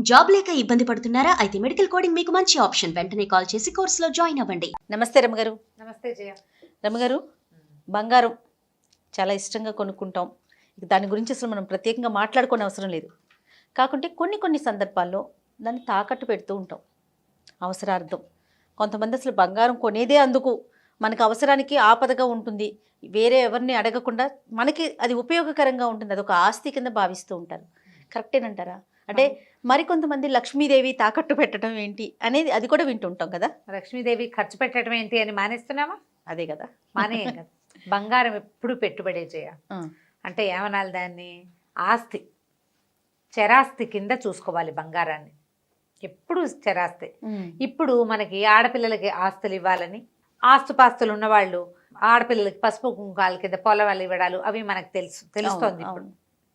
Job లేక ఇబ్బంది పడుతున్నారా? అయితే మెడికల్ కోడింగ్ మీకు మంచి ఆప్షన్. వెంటనే కాల్ చేసి కోర్సులో జాయిన్ అవ్వండి. నమస్తే రమగారు. నమస్తే జయ. రమగారు, బంగారం చాలా ఇష్టంగా కొనుక్కుంటాం. ఇక దాని గురించి అసలు మనం ప్రత్యేకంగా మాట్లాడుకోని అవసరం లేదు. కాకుంటే కొన్ని సందర్భాల్లో దాన్ని తాకట్టు పెడుతూ ఉంటాం అవసరార్థం. కొంతమంది అసలు బంగారం కొనేదే అందుకు, మనకు అవసరానికి ఆపదగా ఉంటుంది, వేరే ఎవరిని అడగకుండా మనకి అది ఉపయోగకరంగా ఉంటుంది, అదొక ఆస్తి కింద భావిస్తూ ఉంటారు. కరెక్టేనంటారా? అంటే మరికొంతమంది లక్ష్మీదేవి తాకట్టు పెట్టడం ఏంటి అనేది అది కూడా వింటుంటాం కదా. లక్ష్మీదేవి ఖర్చు పెట్టడం ఏంటి అని మానేస్తున్నామా? అదే కదా, మానేయం కదా. బంగారం ఎప్పుడు పెట్టుబడే చేయ, అంటే ఏమనాలి దాన్ని, ఆస్తి, చరాస్తి కింద చూసుకోవాలి బంగారాన్ని. ఎప్పుడు చరాస్తి. ఇప్పుడు మనకి ఆడపిల్లలకి ఆస్తులు ఇవ్వాలని, ఆస్తుపాస్తులు ఉన్నవాళ్ళు ఆడపిల్లలకి పసుపు కుంకాల కింద పొలవాళ్ళు ఇవ్వడాలు అవి మనకు తెలుస్తోంది. ఇప్పుడు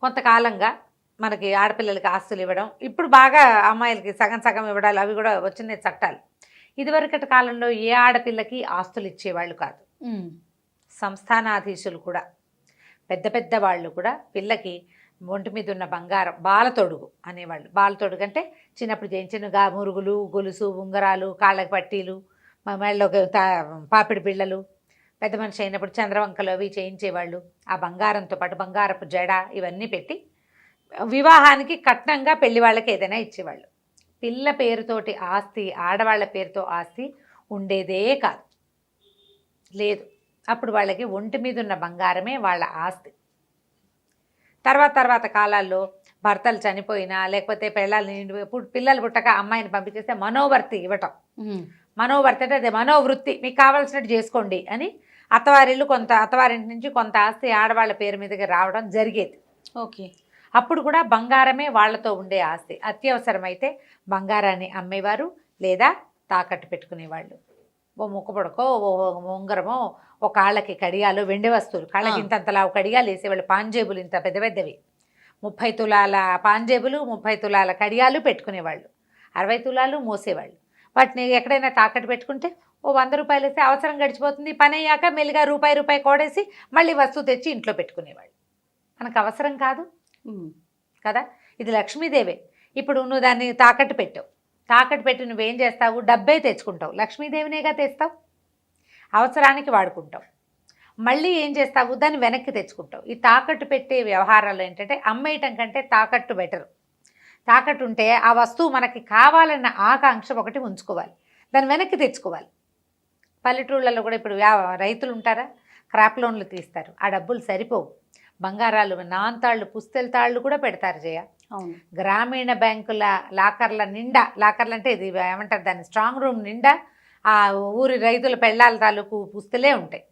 కొంతకాలంగా మనకి ఆడపిల్లలకి ఆస్తులు ఇవ్వడం, ఇప్పుడు బాగా అమ్మాయిలకి సగం సగం ఇవ్వడాలు అవి కూడా వచ్చిన చట్టాలు. ఇదివరకటి కాలంలో ఏ ఆడపిల్లకి ఆస్తులు ఇచ్చేవాళ్ళు కాదు. సంస్థానాధీశులు కూడా, పెద్ద పెద్ద వాళ్ళు కూడా పిల్లకి ఒంటి మీద ఉన్న బంగారం బాలతొడుగు అనేవాళ్ళు. బాలతొడుగు అంటే చిన్నప్పుడు చేయించిన మురుగులు, గొలుసు, ఉంగరాలు, కాళ్ళకి పట్టీలు, మెళ్ళకి పాపిడి బిళ్ళలు, పెద్ద మనిషి అయినప్పుడు చంద్రవంకలు అవి చేయించేవాళ్ళు. ఆ బంగారంతో పాటు బంగారపు జడ ఇవన్నీ పెట్టి వివాహానికి కట్నంగా పెళ్లి వాళ్ళకి ఏదైనా ఇచ్చేవాళ్ళు. పిల్ల పేరుతోటి ఆస్తి, ఆడవాళ్ళ పేరుతో ఆస్తి ఉండేదే కాదు, లేదు. అప్పుడు వాళ్ళకి ఒంటి మీద ఉన్న బంగారమే వాళ్ళ ఆస్తి. తర్వాత కాలాల్లో భర్తలు చనిపోయినా, లేకపోతే పిల్లలు పుట్టక అమ్మాయిని పంపించేస్తే మనోవర్తి ఇవ్వటం. మనోవర్తి అంటే అదే మనోవృత్తి, మీకు కావాల్సినట్టు చేసుకోండి అని అత్తవారింటి నుంచి కొంత ఆస్తి ఆడవాళ్ళ పేరు మీదకి రావడం జరిగేది. ఓకే. అప్పుడు కూడా బంగారమే వాళ్ళతో ఉండే ఆస్తి. అత్యవసరమైతే బంగారాన్ని అమ్మేవారు, లేదా తాకట్టు పెట్టుకునేవాళ్ళు. ఓ ముక్కపొడకో, ఓ ఉంగరమో, ఓ కాళ్ళకి కడియాలు, వెండి వస్తువులు, కాళ్ళకి ఇంతంతలా కడియాలు వేసేవాళ్ళు. పాంజేబులు ఇంత పెద్ద పెద్దవి, 30 తులాల పాంజేబులు, 30 తులాల కడియాలు పెట్టుకునేవాళ్ళు. 60 తులాలు మోసేవాళ్ళు. వాటిని ఎక్కడైనా తాకట్టు పెట్టుకుంటే ఓ 100 రూపాయలు వేస్తే అవసరం గడిచిపోతుంది. పని అయ్యాక మెల్లిగా రూపాయి కోడేసి మళ్ళీ వస్తువు తెచ్చి ఇంట్లో పెట్టుకునేవాళ్ళు. మనకు అవసరం కాదు కదా. ఇది లక్ష్మీదేవే. ఇప్పుడు నువ్వు దాన్ని తాకట్టు పెట్టావు, తాకట్టు పెట్టి నువ్వేం చేస్తావు? డబ్బే తెచ్చుకుంటావు, లక్ష్మీదేవినేగా తెస్తావు, అవసరానికి వాడుకుంటావు. మళ్ళీ ఏం చేస్తావు? దాన్ని వెనక్కి తెచ్చుకుంటావు. ఈ తాకట్టు పెట్టే వ్యవహారాలు ఏంటంటే అమ్మేయటం కంటే తాకట్టు బెటరు. తాకట్టు ఉంటే ఆ వస్తువు మనకి కావాలన్న ఆకాంక్ష ఒకటి ఉంచుకోవాలి, దాన్ని వెనక్కి తెచ్చుకోవాలి. పల్లెటూళ్ళలో కూడా ఇప్పుడు రైతులు ఉంటారా, క్రాప్ లోన్లు తీస్తారు, ఆ డబ్బులు సరిపోవు. బంగారాలు, నాంతాళ్ళు, పుస్తెల తాళ్ళు కూడా పెడతారు జయ. గ్రామీణ బ్యాంకుల లాకర్ల నిండా, లాకర్లు అంటే ఇది ఏమంటారు దాన్ని, స్ట్రాంగ్ రూమ్ నిండా ఆ ఊరి రైతుల పెళ్ళాల తాలూకు పుస్తలే ఉంటాయి.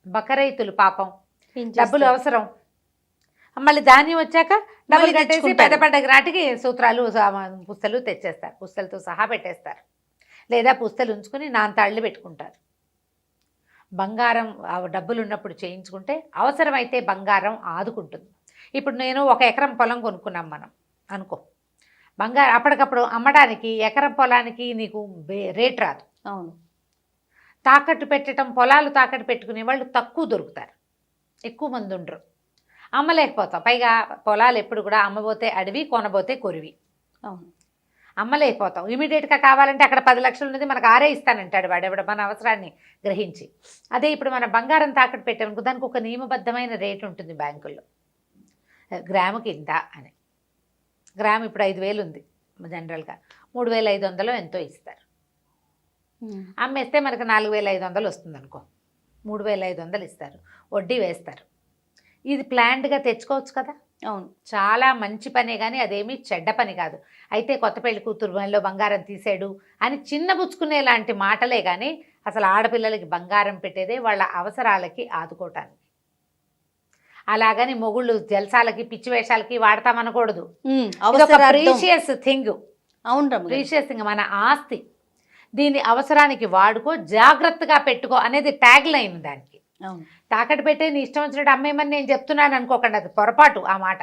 బక్క రైతులు పాపం, డబ్బులు అవసరం, మళ్ళీ ధాన్యం వచ్చాక డబ్బులు కట్టేసి పెద్ద పండగ నాటికి సూత్రాలు పుస్తలు తెచ్చేస్తారు, పుస్తలతో సహా పెట్టేస్తారు, లేదా పుస్తలు ఉంచుకొని నాంతాళ్ళు పెట్టుకుంటారు. బంగారం డబ్బులు ఉన్నప్పుడు చేయించుకుంటే అవసరమైతే బంగారం ఆదుకుంటుంది. ఇప్పుడు నేను 1 ఎకరం పొలం కొనుక్కున్నాం మనం అనుకో, బంగారం అప్పటికప్పుడు అమ్మడానికి ఎకరం పొలానికి నీకు రేట్ రాదు. అవును. తాకట్టు పెట్టడం, పొలాలు తాకట్టు పెట్టుకునే వాళ్ళు తక్కువ దొరుకుతారు, ఎక్కువ మంది ఉండరు, అమ్మలేకపోతాం. పైగా పొలాలు ఎప్పుడు కూడా అమ్మబోతే అడవి, కొనబోతే కొరివి. అవును. అమ్మలేకపోతాం. ఇమీడియట్గా కావాలంటే అక్కడ 10 లక్షలు ఉన్నది మనకు 6 ఇస్తానంటాడు వాడెవడ, మన అవసరాన్ని గ్రహించి. అదే ఇప్పుడు మన బంగారం తాకట్టు పెట్టామనుకో, దానికి ఒక నియమబద్ధమైన రేటు ఉంటుంది బ్యాంకుల్లో, గ్రాముకి ఇంత అని. గ్రాము ఇప్పుడు 5,000 ఉంది జనరల్గా, 3,500 ఎంతో ఇస్తారు. అమ్మేస్తే మనకు 4,500 వస్తుంది అనుకో, 3,500 ఇస్తారు, వడ్డీ వేస్తారు. ఇది ప్లాన్డ్గా తెచ్చుకోవచ్చు కదా. అవును, చాలా మంచి పనే, కానీ అదేమీ చెడ్డ పని కాదు. అయితే కొత్త పెళ్లి కూతురు మనలో బంగారం తీసాడు అని చిన్నబుచ్చుకునే లాంటి మాటలే, కానీ అసలు ఆడపిల్లలకి బంగారం పెట్టేదే వాళ్ళ అవసరాలకి ఆదుకోవటానికి. అలాగని మొగుళ్ళు జల్సాలకి, పిచ్చి వేషాలకి వాడతామనకూడదు. Precious thing. అవును, ప్రీషియస్ థింగ్, మన ఆస్తి. దీన్ని అవసరానికి వాడుకో, జాగ్రత్తగా పెట్టుకో అనేది ట్యాగ్ లైన్ దానికి. తాకట్టు పెట్టే నీ ఇష్టం వచ్చినట్టు అమ్మేమని నేను చెప్తున్నాను అనుకోకండి, అది పొరపాటు ఆ మాట.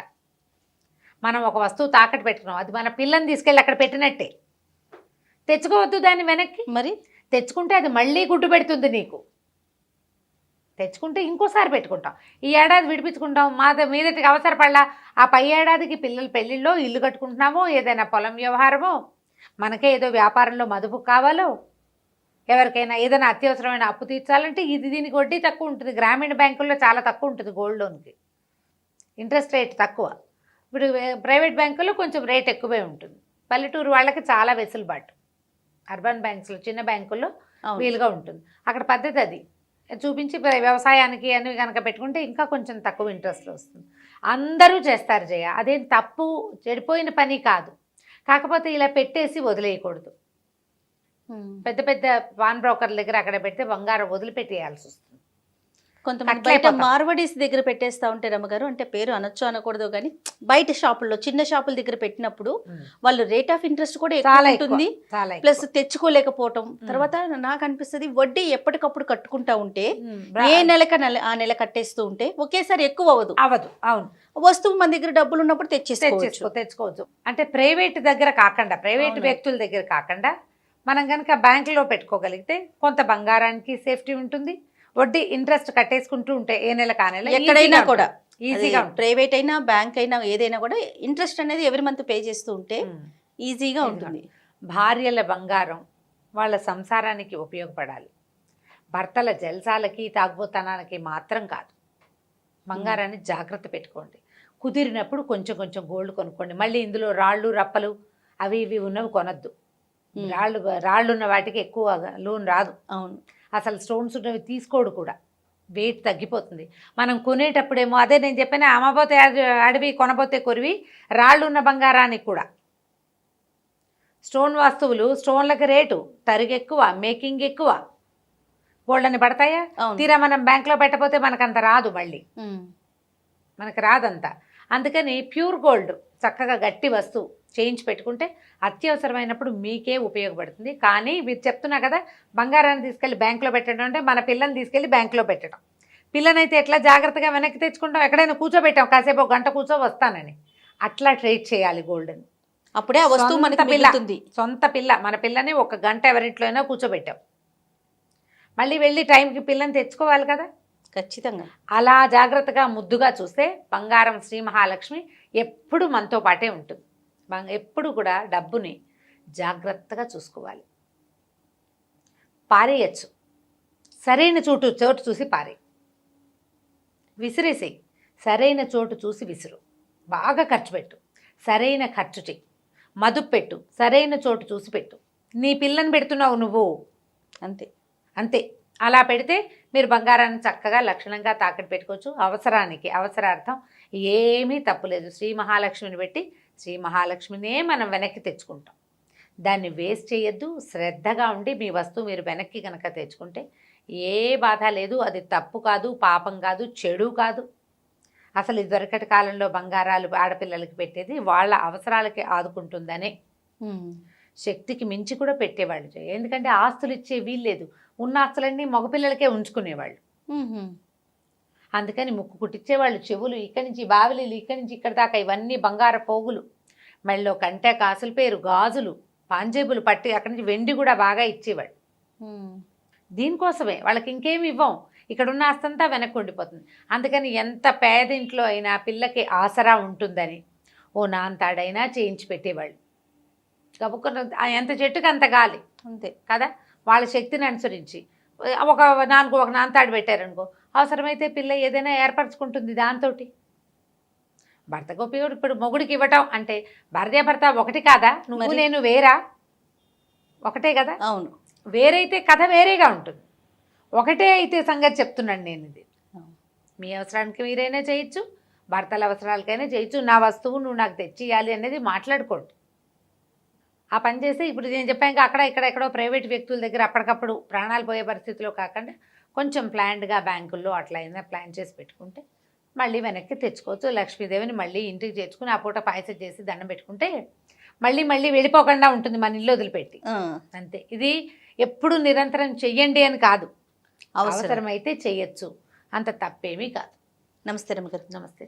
మనం ఒక వస్తువు తాకట్టు పెట్టుకున్నాం, అది మన పిల్లని తీసుకెళ్ళి అక్కడ పెట్టినట్టే. తెచ్చుకోవద్దు దాన్ని వెనక్కి. మరి తెచ్చుకుంటే అది మళ్ళీ గుడ్డు పెడుతుంది నీకు. తెచ్చుకుంటే ఇంకోసారి పెట్టుకుంటాం. ఈ ఏడాది విడిపించుకుంటాం, మీదటికి అవసరపడలా ఆ పై ఏడాదికి పిల్లల పెళ్ళిళ్ళో ఇల్లు కట్టుకుంటున్నామో, ఏదైనా పొలం వ్యవహారమో, మనకే ఏదో వ్యాపారంలో మదుపు కావాలో, ఎవరికైనా ఏదైనా అత్యవసరమైన అప్పు తీర్చాలంటే దీనికి వడ్డీ తక్కువ ఉంటుంది. గ్రామీణ బ్యాంకుల్లో చాలా తక్కువ ఉంటుంది గోల్డ్ లోన్కి, ఇంట్రెస్ట్ రేట్ తక్కువ. ఇప్పుడు ప్రైవేట్ బ్యాంకుల్లో కొంచెం రేట్ ఎక్కువే ఉంటుంది. పల్లెటూరు వాళ్ళకి చాలా వెసులుబాటు. అర్బన్ బ్యాంక్స్లో చిన్న బ్యాంకుల్లో వీలుగా ఉంటుంది. అక్కడ పద్ధతి అది చూపించి వ్యవసాయానికి అని కనుక పెట్టుకుంటే ఇంకా కొంచెం తక్కువ ఇంట్రెస్ట్లో వస్తుంది. అందరూ చేస్తారు జయ, అదేం తప్పు చెడిపోయిన పని కాదు. కాకపోతే ఇలా పెట్టేసి వదిలేయకూడదు. పెద్ద పెద్ద పాన్ బ్రోకర్ల దగ్గర అక్కడ పెడితే బంగారం వదిలిపెట్టేయాల్సి వస్తుంది. కొంతమంది బయట మార్వడీస్ దగ్గర పెట్టేస్తా ఉంటే రమ్మగారు, అంటే పేరు అనొచ్చు అనకూడదు కానీ బయట షాపుల్లో చిన్న షాపుల దగ్గర పెట్టినప్పుడు వాళ్ళు రేట్ ఆఫ్ ఇంట్రెస్ట్ కూడా ఎక్కువ ఉంటుంది, ప్లస్ తెచ్చుకోలేకపోవటం. తర్వాత నాకు అనిపిస్తుంది వడ్డీ ఎప్పటికప్పుడు కట్టుకుంటా ఉంటే ఏ నెలక ఆ నెల కట్టేస్తూ ఉంటే ఒకేసారి ఎక్కువ అవ్వదు. అవును, వస్తువు మన దగ్గర డబ్బులు ఉన్నప్పుడు తెచ్చుకోవచ్చు. అంటే ప్రైవేట్ దగ్గర కాకుండా, ప్రైవేట్ వ్యక్తుల దగ్గర కాకుండా మనం కనుక బ్యాంకులో పెట్టుకోగలిగితే కొంత బంగారానికి సేఫ్టీ ఉంటుంది. వడ్డీ ఇంట్రెస్ట్ కట్టేసుకుంటూ ఉంటే ఏ నెల కానేలా ఎక్కడైనా కూడా ఈజీగా, ప్రైవేట్ అయినా బ్యాంక్ అయినా ఏదైనా కూడా ఇంట్రెస్ట్ అనేది ఎవరి మంత్ పే చేస్తూ ఉంటే ఈజీగా ఉంటుంది. భార్యల బంగారం వాళ్ళ సంసారానికి ఉపయోగపడాలి. భర్తల జల్సాలకి తాగుబోతనానికి మాత్రం కాదు. బంగారాన్ని జాగ్రత్త పెట్టుకోండి. కుదిరినప్పుడు కొంచెం కొంచెం గోల్డ్ కొనుక్కోండి. మళ్ళీ ఇందులో రాళ్ళు రప్పలు అవి ఇవి ఉన్నవి కొనద్దు. రాళ్ళు ఉన్న వాటికి ఎక్కువ లోన్ రాదు. అవును, అసలు స్టోన్స్ ఉన్నవి తీసుకోడు కూడా, వెయిట్ తగ్గిపోతుంది. మనం కొనేటప్పుడేమో అదే నేను చెప్పాను, అమ్మబోతే అడవి కొనబోతే కొరివి. రాళ్ళు ఉన్న బంగారానికి కూడా స్టోన్ వస్తువులు, స్టోన్లకు రేటు తరిగి ఎక్కువ, మేకింగ్ ఎక్కువ, గోల్డ్ అని పడతాయా? తీరా మనం బ్యాంక్లో పెట్టకపోతే మనకంత రాదు, మళ్ళీ మనకు రాదంతా. అందుకని ప్యూర్ గోల్డ్ చక్కగా గట్టి వస్తువు చేయించి పెట్టుకుంటే అత్యవసరమైనప్పుడు మీకే ఉపయోగపడుతుంది. కానీ మీరు చెప్తున్నా కదా, బంగారాన్ని తీసుకెళ్ళి బ్యాంకులో పెట్టడం అంటే మన పిల్లని తీసుకెళ్ళి బ్యాంకులో పెట్టడం. పిల్లనైతే ఎట్లా జాగ్రత్తగా వెనక్కి తెచ్చుకుంటాం, ఎక్కడైనా కూర్చోబెట్టాం, కాసేపు ఒక గంట కూర్చో వస్తానని, అట్లా ట్రీట్ చేయాలి గోల్డ్ని. అప్పుడే ఆ వస్తువు మనకి మిగులుతుంది. సొంత పిల్ల, మన పిల్లని ఒక గంట ఎవరింట్లో అయినా కూర్చోబెట్టాం, మళ్ళీ వెళ్ళి టైంకి పిల్లని తెచ్చుకోవాలి కదా. ఖచ్చితంగా అలా జాగ్రత్తగా ముద్దుగా చూస్తే బంగారం శ్రీ మహాలక్ష్మి ఎప్పుడు మనతో పాటే ఉంటుంది. ఎప్పుడు కూడా డబ్బుని జాగ్రత్తగా చూసుకోవాలి. పారేయచ్చు, సరైన చోటు చూసి పారే, విసిరేసేయి, సరైన చోటు చూసి విసురు, బాగా ఖర్చు పెట్టు, సరైన ఖర్చు చెయ్యి, మదుపు పెట్టు, సరైన చోటు చూసి పెట్టు. నీ పిల్లని పెడుతున్నావు నువ్వు, అంతే అంతే. అలా పెడితే మీరు బంగారాన్ని చక్కగా లక్షణంగా తాకట్టు పెట్టుకోవచ్చు. అవసరార్థం ఏమీ తప్పులేదు. శ్రీ మహాలక్ష్మిని పెట్టి శ్రీ మహాలక్ష్మినే మనం వెనక్కి తెచ్చుకుంటాం. దాన్ని వేస్ట్ చేయొద్దు. శ్రద్ధగా ఉండి మీ వస్తువు మీరు వెనక్కి కనుక తెచ్చుకుంటే ఏ బాధ లేదు. అది తప్పు కాదు, పాపం కాదు, చెడు కాదు. అసలు ఇదివరకటి కాలంలో బంగారాలు ఆడపిల్లలకి పెట్టేది వాళ్ళ అవసరాలకి ఆదుకుంటుందనే, శక్తికి మించి కూడా పెట్టేవాళ్ళు. ఎందుకంటే ఆస్తులు ఇచ్చే వీల్లేదు, ఉన్న ఆస్తులన్నీ మగపిల్లలకే ఉంచుకునేవాళ్ళు. అందుకని ముక్కు కుట్టించేవాళ్ళు, చెవులు ఇక్కడి నుంచి, బావిలీలు ఇక్కడి నుంచి ఇక్కడి దాకా ఇవన్నీ బంగార పోగులు, మెళ్ళో కంటే కాసుల పేరు, గాజులు, పాంజేబులు పట్టి అక్కడి నుంచి వెండి కూడా బాగా ఇచ్చేవాళ్ళు. దీనికోసమే, వాళ్ళకి ఇంకేమి ఇవ్వం, ఇక్కడున్న ఆస్తంతా వెనక్కి ఉండిపోతుంది. అందుకని ఎంత పేదింట్లో అయినా పిల్లకి ఆసరా ఉంటుందని ఓ నాంతాడైనా చేయించి పెట్టేవాళ్ళు. గబుక్కున్న ఎంత చెట్టుకి అంత గాలి, అంతే కదా. వాళ్ళ శక్తిని అనుసరించి ఒక నాంతాడు పెట్టారనుకో, అవసరమైతే పిల్ల ఏదైనా ఏర్పరచుకుంటుంది దాంతో. భర్తకు ఉపయోగం. ఇప్పుడు మొగుడికి ఇవ్వటం అంటే భార్యాభర్త ఒకటి కాదా, నువ్వు నేను వేరా, ఒకటే కదా. అవును, వేరైతే కథ వేరేగా ఉంటుంది, ఒకటే అయితే సంగతి చెప్తున్నాను నేను. ఇది మీ అవసరానికి మీరైనా చేయొచ్చు, భర్తల అవసరాలకైనా చేయొచ్చు. నా వస్తువు నువ్వు నాకు తెచ్చియాలి అనేది మాట్లాడుకోండి. ఆ పని చేస్తే ఇప్పుడు నేను చెప్పాక అక్కడ ఎక్కడో ప్రైవేట్ వ్యక్తుల దగ్గర అప్పటికప్పుడు ప్రాణాలు పోయే పరిస్థితిలో కాకుండా కొంచెం ప్లాన్డ్గా బ్యాంకుల్లో అట్లా అయినా ప్లాన్ చేసి పెట్టుకుంటే మళ్ళీ వెనక్కి తెచ్చుకోవచ్చు. లక్ష్మీదేవిని మళ్ళీ ఇంటికి చేర్చుకుని ఆ పూట పాయసం చేసి దండం పెట్టుకుంటే మళ్ళీ వెళ్ళిపోకుండా ఉంటుంది మన ఇల్లు వదిలిపెట్టి. అంతే. ఇది ఎప్పుడు నిరంతరం చెయ్యండి అని కాదు, అవసరమైతే చెయ్యొచ్చు, అంత తప్పేమీ కాదు. నమస్తే రమ్మగారు. నమస్తే.